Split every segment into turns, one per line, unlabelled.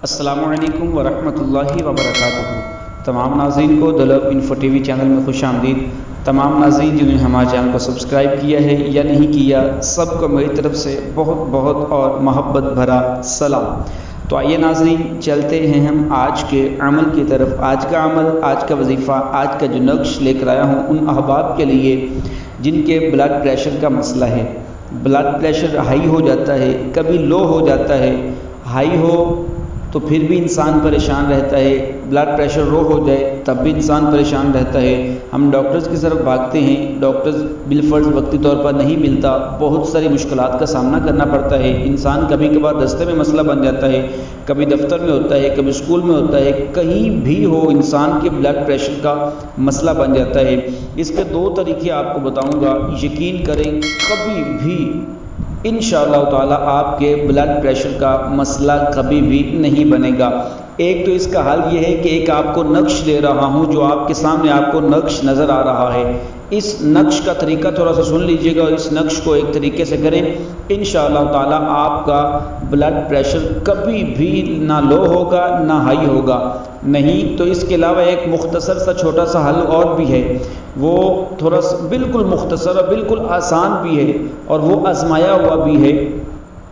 السلام علیکم ورحمۃ اللہ وبرکاتہ۔ تمام ناظرین کو دلب انفو ٹی وی چینل میں خوش آمدید۔ تمام ناظرین جنہوں نے ہمارے چینل کو سبسکرائب کیا ہے یا نہیں کیا، سب کو میری طرف سے بہت بہت اور محبت بھرا سلام۔ تو آئیے ناظرین، چلتے ہیں ہم آج کے عمل کی طرف۔ آج کا عمل، آج کا وظیفہ، آج کا جو نقش لے کر آیا ہوں ان احباب کے لیے جن کے بلڈ پریشر کا مسئلہ ہے۔ بلڈ پریشر ہائی ہو جاتا ہے، کبھی لو ہو جاتا ہے۔ ہائی ہو تو پھر بھی انسان پریشان رہتا ہے، بلڈ پریشر لو ہو جائے تب بھی انسان پریشان رہتا ہے۔ ہم ڈاکٹرز کی طرف بھاگتے ہیں، ڈاکٹرز بالفرض وقتی طور پر نہیں ملتا، بہت ساری مشکلات کا سامنا کرنا پڑتا ہے۔ انسان کبھی کبھار رستے میں مسئلہ بن جاتا ہے، کبھی دفتر میں ہوتا ہے، کبھی اسکول میں ہوتا ہے، کہیں بھی ہو انسان کے بلڈ پریشر کا مسئلہ بن جاتا ہے۔ اس کے دو طریقے آپ کو بتاؤں گا، یقین کریں کبھی بھی انشاءاللہ تعالی آپ کے بلڈ پریشر کا مسئلہ کبھی بھی نہیں بنے گا۔ ایک تو اس کا حل یہ ہے کہ ایک آپ کو نقش دے رہا ہوں، جو آپ کے سامنے آپ کو نقش نظر آ رہا ہے۔ اس نقش کا طریقہ تھوڑا سا سن لیجئے گا اور اس نقش کو ایک طریقے سے کریں، انشاءاللہ تعالی آپ کا بلڈ پریشر کبھی بھی نہ لو ہوگا نہ ہائی ہوگا۔ نہیں تو اس کے علاوہ ایک مختصر سا چھوٹا سا حل اور بھی ہے، وہ تھوڑا سا بالکل مختصر اور بالکل آسان بھی ہے اور وہ آزمایا ہوا بھی ہے۔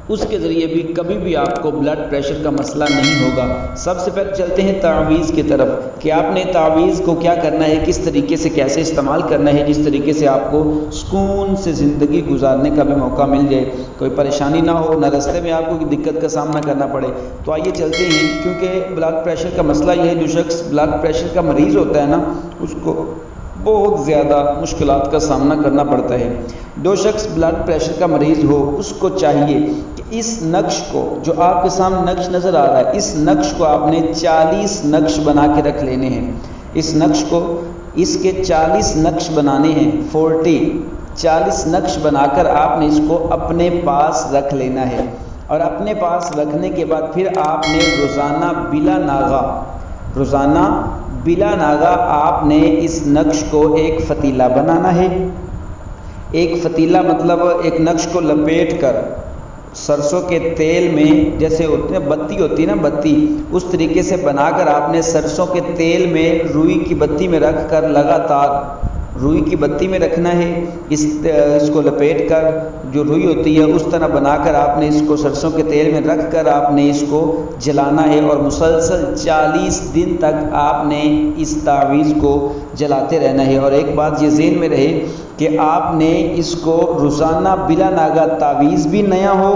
اس کے ذریعے بھی کبھی بھی آپ کو بلڈ پریشر کا مسئلہ نہیں ہوگا۔ سب سے پہلے چلتے ہیں تعویذ کی طرف کہ آپ نے تعویذ کو کیا کرنا ہے، کس طریقے سے کیسے استعمال کرنا ہے، جس طریقے سے آپ کو سکون سے زندگی گزارنے کا بھی موقع مل جائے، کوئی پریشانی نہ ہو، نہ راستے میں آپ کو دقت کا سامنا کرنا پڑے۔ تو آئیے چلتے ہیں، کیونکہ بلڈ پریشر کا مسئلہ یہ ہے، جو شخص بلڈ پریشر کا مریض ہوتا ہے نا، اس کو بہت زیادہ مشکلات کا سامنا کرنا پڑتا ہے۔ جو شخص بلڈ پریشر کا مریض ہو اس کو چاہیے کہ اس نقش کو، جو آپ کے سامنے نقش نظر آ رہا ہے، اس نقش کو آپ نے 40 نقش بنا کے رکھ لینے ہیں۔ اس نقش کو، اس کے 40 نقش بنانے ہیں، 40 نقش بنا کر آپ نے اس کو اپنے پاس رکھ لینا ہے۔ اور اپنے پاس رکھنے کے بعد پھر آپ نے روزانہ بلا ناغہ آپ نے اس نقش کو ایک فتیلہ بنانا ہے۔ ایک فتیلہ مطلب ایک نقش کو لپیٹ کر سرسوں کے تیل میں، جیسے بتی ہوتی ہے نا، بتی، اس طریقے سے بنا کر آپ نے سرسوں کے تیل میں روئی کی بتی میں رکھ کر لگاتار روئی کی بتی میں رکھنا ہے۔ اس کو لپیٹ کر، جو روئی ہوتی ہے اس طرح بنا کر آپ نے اس کو سرسوں کے تیل میں رکھ کر آپ نے اس کو جلانا ہے، اور مسلسل 40 دن تک آپ نے اس تعویذ کو جلاتے رہنا ہے۔ اور ایک بات یہ ذہن میں رہے کہ آپ نے اس کو روزانہ بلا ناغہ تعویذ بھی نیا ہو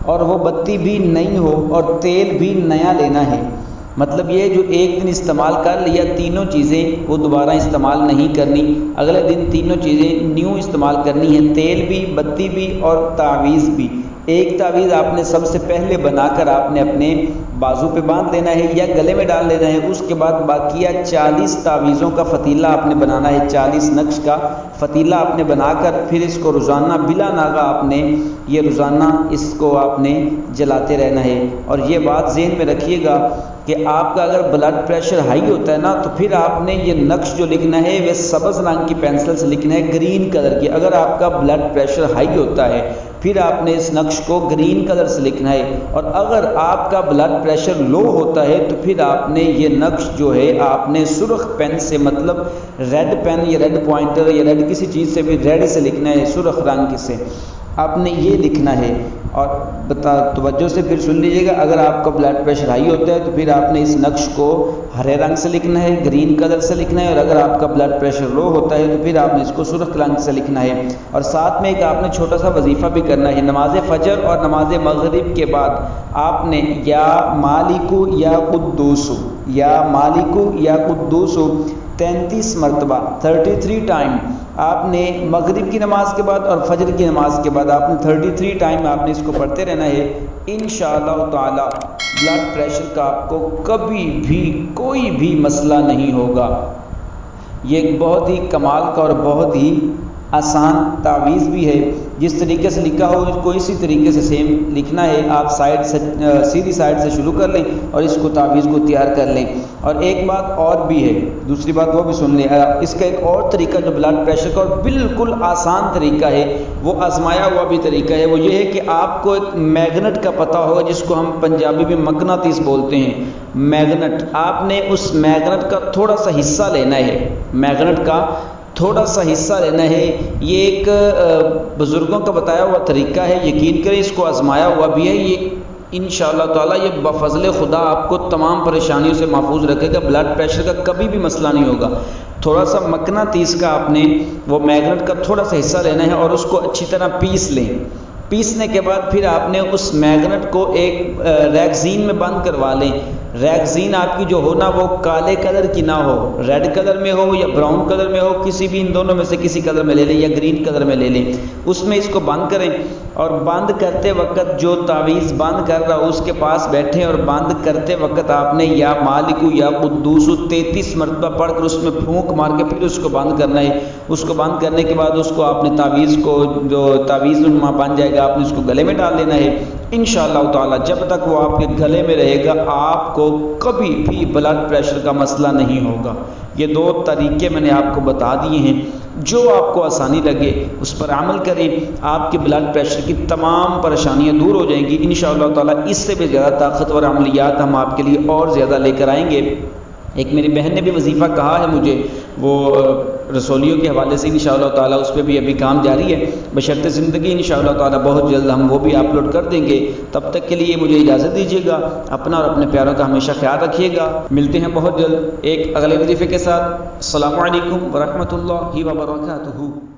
اور وہ بتی بھی نئی ہو اور تیل بھی نیا لینا ہے۔ مطلب یہ جو ایک دن استعمال کر لیا، تینوں چیزیں وہ دوبارہ استعمال نہیں کرنی، اگلے دن تینوں چیزیں نیو استعمال کرنی ہیں، تیل بھی، بتی بھی اور تعویذ بھی۔ ایک تعویذ آپ نے سب سے پہلے بنا کر آپ نے اپنے بازو پہ باندھ لینا ہے یا گلے میں ڈال لینا ہے۔ اس کے بعد باقیہ 40 تعویذوں کا فتیلہ آپ نے بنانا ہے، 40 نقش کا فتیلہ آپ نے بنا کر پھر اس کو روزانہ بلا ناغہ آپ نے روزانہ اس کو آپ نے جلاتے رہنا ہے۔ اور یہ بات ذہن میں رکھیے گا کہ آپ کا اگر بلڈ پریشر ہائی ہوتا ہے نا، تو پھر آپ نے یہ نقش جو لکھنا ہے وہ سبز رنگ کی پینسل سے لکھنا ہے، گرین کلر کی۔ اگر آپ کا بلڈ پریشر ہائی ہوتا ہے پھر آپ نے اس نقش کو گرین کلر سے لکھنا ہے، اور اگر آپ کا بلڈ پریشر لو ہوتا ہے تو پھر آپ نے یہ نقش جو ہے آپ نے سرخ پین سے، مطلب ریڈ پین یا ریڈ پوائنٹر یا ریڈ کسی چیز سے بھی ریڈ سے لکھنا ہے، سرخ رنگ سے آپ نے یہ لکھنا ہے۔ اور توجہ سے پھر سن لیجیے گا، اگر آپ کا بلڈ پریشر ہائی ہوتا ہے تو پھر آپ نے اس نقش کو ہرے رنگ سے لکھنا ہے، گرین کلر سے لکھنا ہے، اور اگر آپ کا بلڈ پریشر لو ہوتا ہے تو پھر آپ نے اس کو سرخ رنگ سے لکھنا ہے۔ اور ساتھ میں ایک آپ نے چھوٹا سا وظیفہ بھی کرنا ہے، نماز فجر اور نماز مغرب کے بعد آپ نے یا مالکو یا قدوسو، یا مالکو یا قدوسو 33 مرتبہ 33 ٹائم آپ نے مغرب کی نماز کے بعد اور فجر کی نماز کے بعد آپ نے 33 ٹائم آپ نے اس کو پڑھتے رہنا ہے۔ انشاءاللہ تعالی بلڈ پریشر کا آپ کو کبھی بھی کوئی بھی مسئلہ نہیں ہوگا۔ یہ ایک بہت ہی کمال کا اور بہت ہی آسان تعویذ بھی ہے، جس طریقے سے لکھا ہو اس کو اسی طریقے سے سیم لکھنا ہے۔ آپ سیدھی سائڈ سے شروع کر لیں اور اس کو تعویذ کو تیار کر لیں۔ اور ایک بات اور بھی ہے، دوسری بات وہ بھی سن لیں، اس کا ایک اور طریقہ جو بلڈ پریشر کا اور بالکل آسان طریقہ ہے، وہ آزمایا ہوا بھی طریقہ ہے، وہ یہ ہے کہ آپ کو ایک میگنٹ کا پتہ ہوگا جس کو ہم پنجابی میں مقناطیس بولتے ہیں۔ میگنٹ، آپ نے اس میگنٹ کا تھوڑا سا حصہ لینا ہے، میگنٹ کا تھوڑا سا حصہ لینا ہے۔ یہ ایک بزرگوں کا بتایا ہوا طریقہ ہے، یقین کریں اس کو آزمایا ہوا بھی ہے۔ یہ انشاءاللہ تعالیٰ یہ بفضل خدا آپ کو تمام پریشانیوں سے محفوظ رکھے گا، بلڈ پریشر کا کبھی بھی مسئلہ نہیں ہوگا۔ تھوڑا سا مقناطیس کا آپ نے وہ میگنٹ کا تھوڑا سا حصہ لینا ہے اور اس کو اچھی طرح پیس لیں۔ پیسنے کے بعد پھر آپ نے اس میگنٹ کو ایک ریگزین میں بند کروا لیں۔ ریگزین آپ کی جو ہو نا وہ کالے کلر کی نہ ہو، ریڈ کلر میں ہو یا براؤن کلر میں ہو، کسی بھی ان دونوں میں سے کسی کلر میں لے لیں یا گرین کلر میں لے لیں۔ اس میں اس کو بند کریں اور بند کرتے وقت جو تعویذ بند کر رہا ہو اس کے پاس بیٹھیں اور بند کرتے وقت آپ نے یا مالک یا قدوس 33 مرتبہ پڑھ کر اس میں پھونک مار کے پھر اس کو بند کرنا ہے۔ اس کو بند کرنے کے بعد اس کو آپ نے تعویذ کو جو تعویذ نما بن جائے گا آپ نے اس کو گلے میں ڈال لینا ہے۔ انشاءاللہ تعالی جب تک وہ آپ کے گلے میں رہے گا آپ کو کبھی بھی بلڈ پریشر کا مسئلہ نہیں ہوگا۔ یہ دو طریقے میں نے آپ کو بتا دیے ہیں، جو آپ کو آسانی لگے اس پر عمل کریں، آپ کے بلڈ پریشر کی تمام پریشانیاں دور ہو جائیں گی انشاءاللہ تعالی۔ اس سے بھی زیادہ طاقتور عملیات ہم آپ کے لیے اور زیادہ لے کر آئیں گے۔ ایک میری بہن نے بھی وظیفہ کہا ہے مجھے، وہ رسولیوں کے حوالے سے انشاءاللہ تعالی اس پہ بھی ابھی کام جاری ہے، بشرط زندگی انشاءاللہ تعالی بہت جلد ہم وہ بھی اپلوڈ کر دیں گے۔ تب تک کے لیے مجھے اجازت دیجیے گا، اپنا اور اپنے پیاروں کا ہمیشہ خیال رکھیے گا۔ ملتے ہیں بہت جلد ایک اگلے وظیفے کے ساتھ۔ السلام علیکم ورحمۃ اللہ وبرکاتہ۔